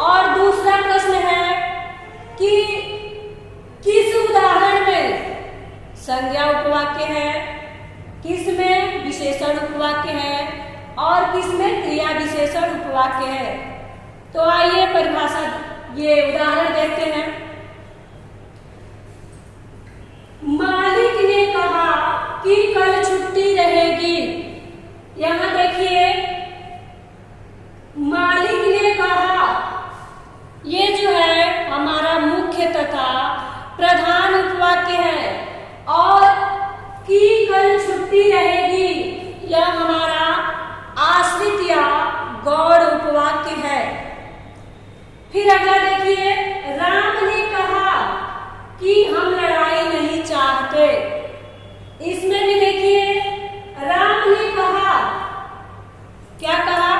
और दूसरा प्रश्न है कि किस उदाहरण में संज्ञा उपवाक्य है, किस में विशेषण उपवाक्य है और किस में क्रिया विशेषण उपवाक्य है। तो आइए परिभाषा ये उदाहरण देखते हैं। मालिक ने कहा कि कल छुट्टी रहेगी। यहाँ देखिए, मालिक ने कहा, ये जो है हमारा मुख्य तथा प्रधान उपवाक्य है, और कि कल छुट्टी रहेगी यह हमारा आश्रित या गौड़ उपवाक्य है। फिर अगला देखिए, राम ने कहा कि हम लड़ाई नहीं चाहते। इसमें भी देखिए, राम ने कहा, क्या कहा?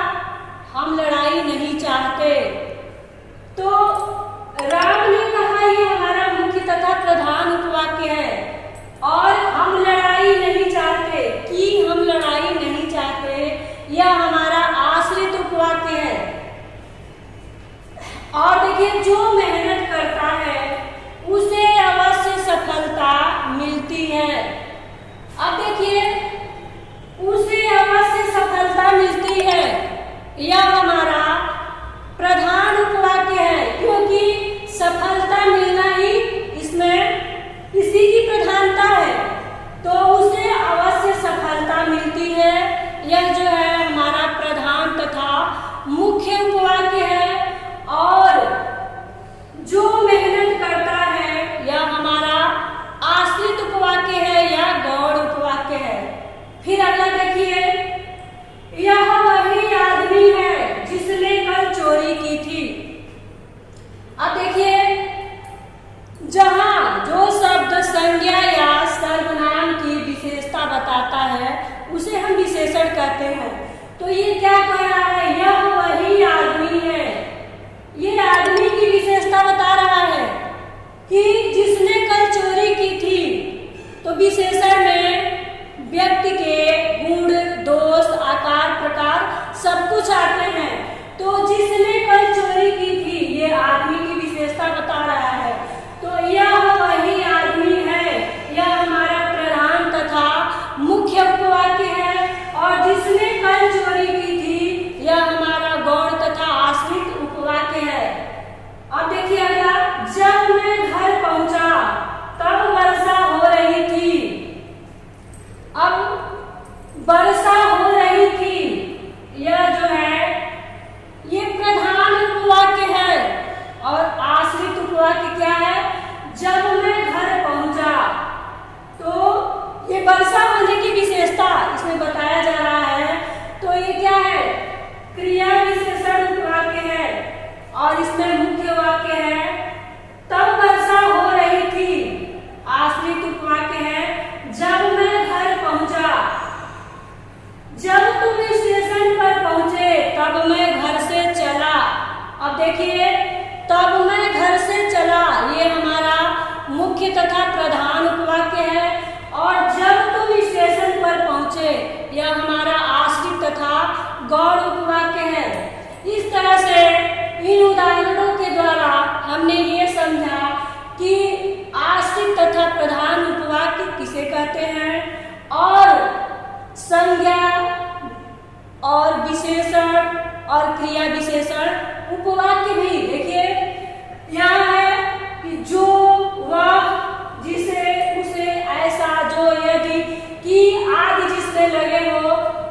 हम लड़ाई नहीं चाहते। तो राम ने कहा ये हमारा मुख्य तथा प्रधान उपवाक्य है, और हम लड़ाई नहीं चाहते, कि हम लड़ाई नहीं चाहते यह हमारा आश्रित उपवाक्य है। और देखिए, जो मेहनत करता है उसे अवश्य सफलता मिलती है। अब देखिए, उसे अवश्य सफलता मिलती है यह हमारा प्रधान उपवाक्य है, क्योंकि सफलता मिलना ही इसमें इसी की प्रधानता है, तो उसे अवश्य सफलता मिलती है। यह जो है हमारा प्रधान तथा मुख्य उपवाक्य है। और जो मेहनत करता है यह हमारा आश्रित उपवाक्य है या गौड़ उपवाक्य है। फिर अगला देखिए, यह वही आदमी है जिसने कल चोरी की थी। अब देखिए, जहां जो शब्द संज्ञा या सर्वनाम की विशेषता बताता है उसे हम विशेषण कहते हैं। तो ये क्या कह रहा है? यह वही आदमी है। ये आदमी की विशेषता बता रहा है कि जिसने कल चोरी की थी। तो विशेषण में व्यक्ति के गुण, दोष, आकार, प्रकार सब कुछ आते हैं। तो जिसने कल चोरी की थी ये आदमी की विशेषता बता रहा है। तो यह वही आदमी है, यह हमारा प्रधान तथा मुख्य उपवाक्य है। और जिसने कल चोरी की थी यह हमारा गौड़ तथा आश्रित उपवाक्य है। अब देखिए अगला, जब मैं घर पहुंचा तब वर्षा हो रही थी। अब वर्षा हो रही थी यह जो है ये प्रधान उपवाक्य है, और आश्रित उपवाक्य क्या है? जब मैं घर पहुंचा। तो ये वर्षा होने की विशेषता इसमें बताया जा रहा है। तो ये क्या है? क्रिया विशेषण उपवाक्य है, और इसमें मुख्य वाक्य है तब वर्षा हो रही थी। आश्रित उपवाक्य है जब मैं घर पहुंचा। जब तुम स्टेशन पर पहुंचे तब मैं घर से चला। अब देखिए, तब मैं घर से चला ये हमारा मुख्य तथा प्रधान उपवाक्य है, और जब तुम स्टेशन पर पहुंचे यह हमारा आश्रित तथा गौड़ उपवाक्य है। इस तरह से इन उदाहरणों के द्वारा हमने ये समझा कि आश्रित तथा प्रधान उपवाक्य किसे कहते हैं, और संज्ञा और विशेषण और क्रिया विशेषण उपवाक्य भी। देखिए यहाँ है कि जो, वह, जिसे, उसे, ऐसा, जो, यदि, कि आदि जिसमें लगे हो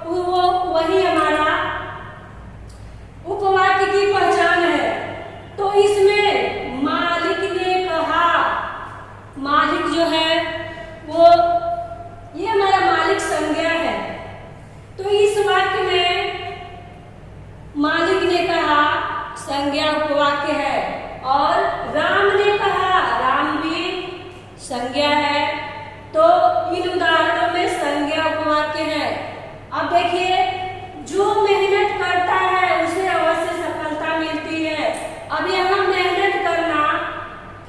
वो वही हमारा उपवाक्य की पहचान है। तो इसमें मालिक ने कहा, मालिक जो है वो ये हमारा मालिक संज्ञा है। तो इस वाक्य में मालिक ने कहा संज्ञा उपवाक्य है, और राम ने कहा, राम भी संज्ञा है। तो इन उदाहरणों में संज्ञा उपवाक्य है। अब देखिए, जो मेहनत करता है उसे अवश्य सफलता मिलती है। अब यहाँ मेहनत करना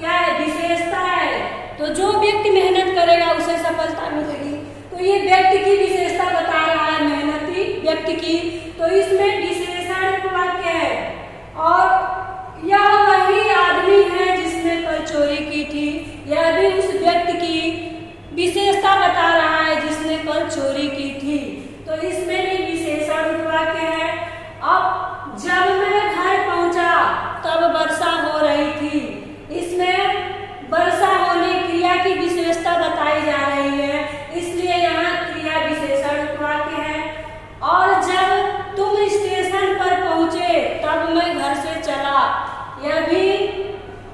क्या है? विशेषता है। तो जो व्यक्ति मेहनत करेगा उसे सफलता मिलेगी। तो ये व्यक्ति की विशेषता बता रहा है, मेहनती व्यक्ति की। तो इसमें विशेषण उपवाक्य है। और उस व्यक्ति की विशेषता बता रहा है जिसने कल चोरी की थी। तो इसमें भी विशेषण उपवाक्य है। अब जब मैं घर पहुंचा तब वर्षा हो रही थी। इसमें वर्षा होने क्रिया की विशेषता बताई जा रही है, इसलिए यहाँ क्रिया विशेषण उपवाक्य है। और जब तुम स्टेशन पर पहुंचे तब मैं घर से चला, यह भी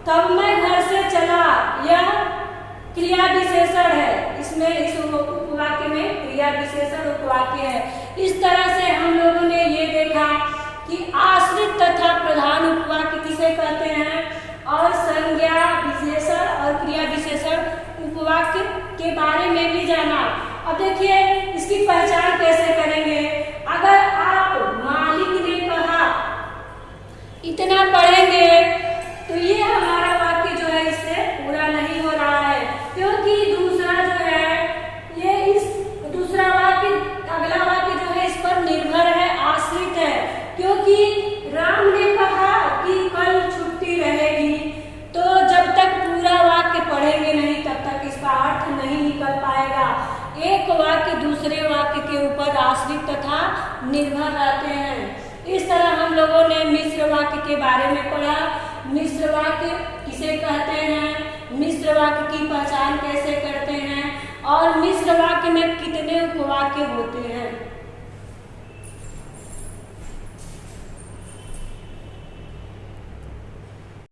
तब मैं घर से चला, यह क्रिया विशेषण है। इसमें इस उपवाक्य में क्रिया विशेषण उपवाक्य है। इस तरह से हम लोगों ने ये देखा कि आश्रित तथा प्रधान उपवाक्य किसे कहते हैं, और संज्ञा विशेषण और क्रिया विशेषण उपवाक्य के बारे में भी जाना। अब देखिए इसकी पहचान कैसे करेंगे। अगर आप मालिक ने कहा इतना पढ़ेंगे, तो ये हमारा वाक्य जो है इससे पूरा नहीं हो रहा है, क्योंकि दूसरा जो है ये इस दूसरा वाक्य, अगला वाक्य जो है इस पर निर्भर है, आश्रित है। क्योंकि राम ने कहा कि कल छुट्टी रहेगी, तो जब तक पूरा वाक्य पढ़ेंगे नहीं तब तक इसका अर्थ नहीं निकल पाएगा। एक वाक्य दूसरे वाक्य के ऊपर आश्रित तथा निर्भर रहते हैं। इस तरह हम लोगों ने मिश्र वाक्य के बारे में पढ़ा। मिश्र वाक्य किसे कहते हैं, मिश्र वाक्य की पहचान कैसे करते हैं, और मिश्र वाक्य में कितने उपवाक्य होते हैं।